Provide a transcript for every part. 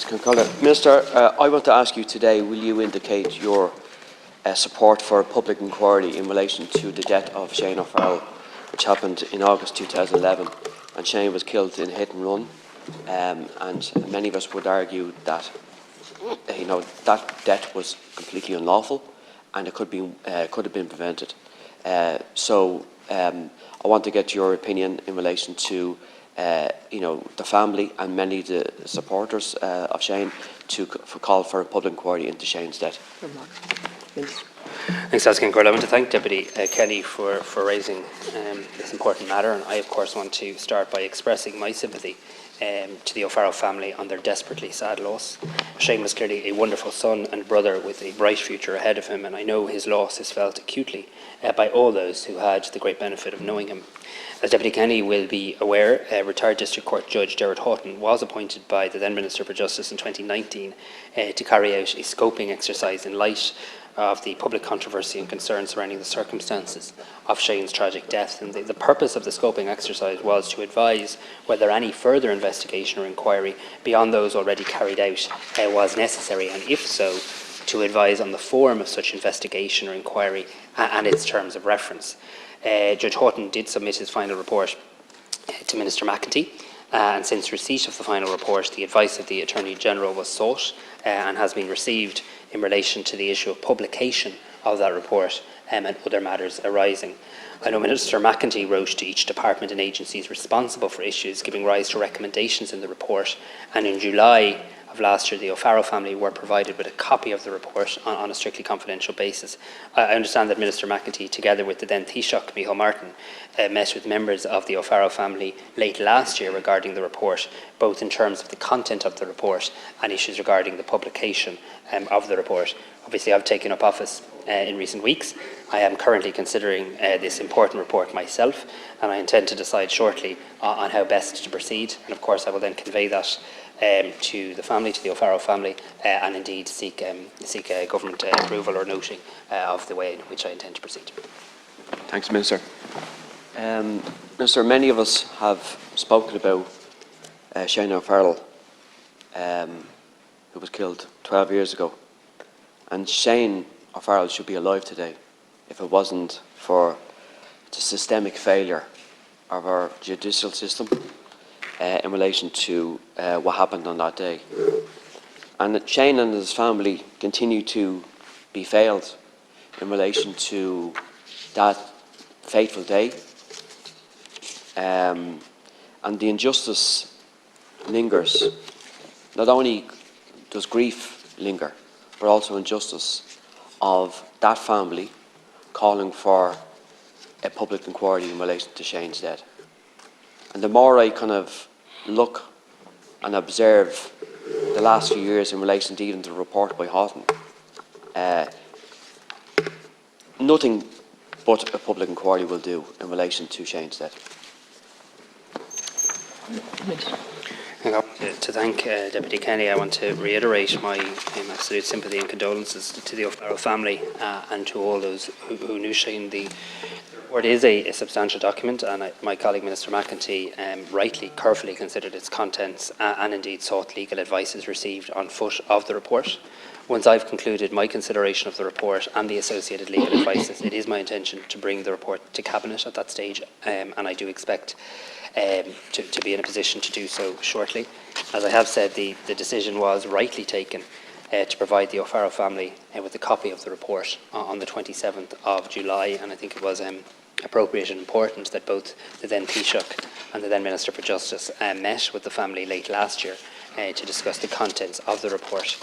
Thanks, Concola. Minister, I want to ask you today, will you indicate your support for a public inquiry in relation to the death of Shane O'Farrell, which happened in August 2011, and Shane was killed in a hit and run, and many of us would argue that that death was completely unlawful and it could have been prevented. So I want to get your opinion in relation to the family and many of the supporters of Shane to call for a public inquiry into Shane's death. Thanks, Concola. I want to thank Deputy Kenny for raising this important matter, and I of course want to start by expressing my sympathy to the O'Farrell family on their desperately sad loss. Shane was clearly a wonderful son and brother with a bright future ahead of him, and I know his loss is felt acutely by all those who had the great benefit of knowing him. As Deputy Kenny will be aware, retired District Court Judge Gerard Houghton was appointed by the then Minister for Justice in 2019 to carry out a scoping exercise in light of the public controversy and concern surrounding the circumstances of Shane's tragic death. And the purpose of the scoping exercise was to advise whether any further investigation or inquiry beyond those already carried out was necessary, and if so, to advise on the form of such investigation or inquiry and its terms of reference. Judge Houghton did submit his final report to Minister McEntee, and since receipt of the final report, the advice of the Attorney General was sought and has been received in relation to the issue of publication of that report and other matters arising. I know Minister McEntee wrote to each department and agencies responsible for issues giving rise to recommendations in the report, and in July of last year the O'Farrell family were provided with a copy of the report on a strictly confidential basis. I understand that Minister McEntee, together with the then Taoiseach Micheál Martin, met with members of the O'Farrell family late last year regarding the report, both in terms of the content of the report and issues regarding the publication of the report. Obviously, I've taken up office in recent weeks. I am currently considering this important report myself, and I intend to decide shortly on how best to proceed. And of course, I will then convey that to the family, to the O'Farrell family, and indeed seek government approval or noting of the way in which I intend to proceed. Thanks, Minister. Minister, many of us have spoken about Shane O'Farrell, who was killed 12 years ago. And Shane O'Farrell should be alive today if it wasn't for the systemic failure of our judicial system in relation to what happened on that day. And that Shane and his family continue to be failed in relation to that fateful day. And the injustice lingers. Not only does grief linger, but also injustice of that family calling for a public inquiry in relation to Shane's death. And the more I kind of look and observe the last few years in relation to even the report by Houghton, nothing but a public inquiry will do in relation to Shane's death. To thank Deputy Kenny, I want to reiterate my absolute sympathy and condolences to the O'Farrell family and to all those who knew Shane. The report is a substantial document, and my colleague Minister McEntee rightly, carefully considered its contents and indeed sought legal advice as received on foot of the report. Once I've concluded my consideration of the report and the associated legal advices, it is my intention to bring the report to Cabinet at that stage, and I do expect to be in a position to do so shortly. As I have said, the decision was rightly taken to provide the O'Farrell family with a copy of the report on the 27th of July, and I think it was appropriate and important that both the then Taoiseach and the then Minister for Justice met with the family late last year to discuss the contents of the report.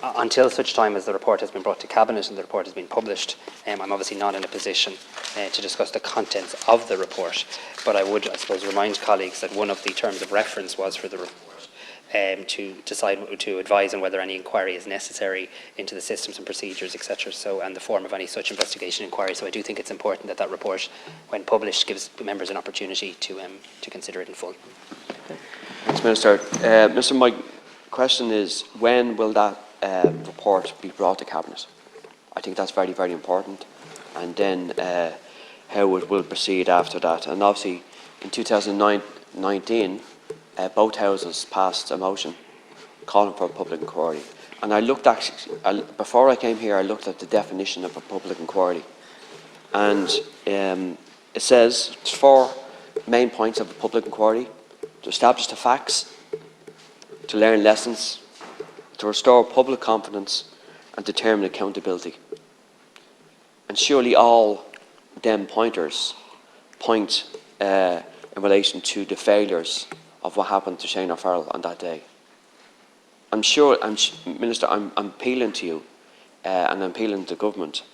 Until such time as the report has been brought to Cabinet and the report has been published, I'm obviously not in a position to discuss the contents of the report, but I would, I suppose, remind colleagues that one of the terms of reference was for the report to advise on whether any inquiry is necessary into the systems and procedures, etc., and the form of any such investigation inquiry. So I do think it's important that that report, when published, gives members an opportunity to consider it in full. Thanks, Minister. Minister, my question is, when will that report be brought to Cabinet? I think that's very, very important. And then how it will proceed after that. And obviously, in 2019, both houses passed a motion calling for a public inquiry. And I looked before I came here, I looked at the definition of a public inquiry. And it says there's 4 main points of a public inquiry: to establish the facts, to learn lessons, to restore public confidence, and determine accountability. And surely all them pointers point in relation to the failures of what happened to Shane O'Farrell on that day. I'm sure, Minister, I'm appealing to you and I'm appealing to the government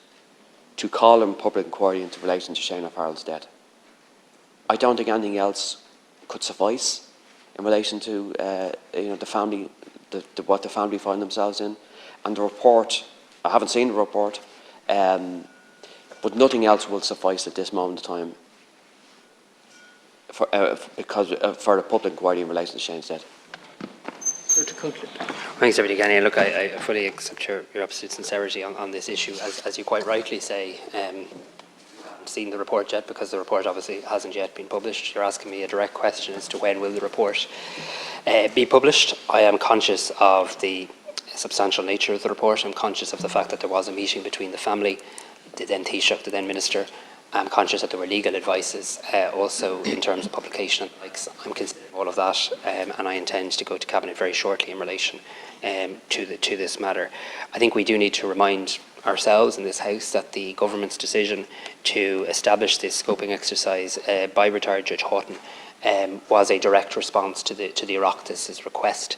to call a public inquiry into relation to Shane O'Farrell's death. I don't think anything else could suffice in relation to the family, what the family find themselves in. And the report, I haven't seen the report, but nothing else will suffice at this moment in time for a public inquiry in relation to Shane's death. To conclude. Thanks, Deputy Kenny. Look, I fully accept your absolute sincerity on this issue. As you quite rightly say, I haven't seen the report yet because the report obviously hasn't yet been published. You're asking me a direct question as to when will the report be published. I am conscious of the substantial nature of the report. I'm conscious of the fact that there was a meeting between the family, the then Taoiseach, the then Minister. I'm conscious that there were legal advices also in terms of publication and the likes. I'm considering all of that and I intend to go to Cabinet very shortly in relation to this matter. I think we do need to remind ourselves in this House that the government's decision to establish this scoping exercise by retired Judge Houghton was a direct response to the Oireachtas' request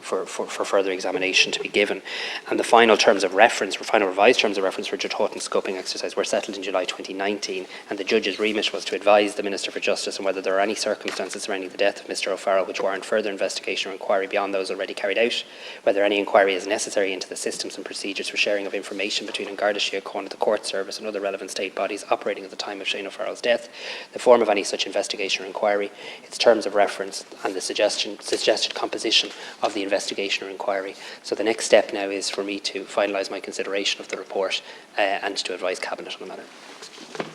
for further examination to be given. And the final terms of reference, final revised terms of reference for Judge Houghton's scoping exercise were settled in July 2019, and the judge's remit was to advise the Minister for Justice on whether there are any circumstances surrounding the death of Mr O'Farrell which warrant further investigation or inquiry beyond those already carried out, whether any inquiry is necessary into the systems and procedures for sharing of information between Garda Síochána, the court service and other relevant state bodies operating at the time of Shane O'Farrell's death, the form of any such investigation or inquiry, its terms of reference and the suggested composition of the investigation or inquiry. So the next step now is for me to finalise my consideration of the report and to advise Cabinet on the matter.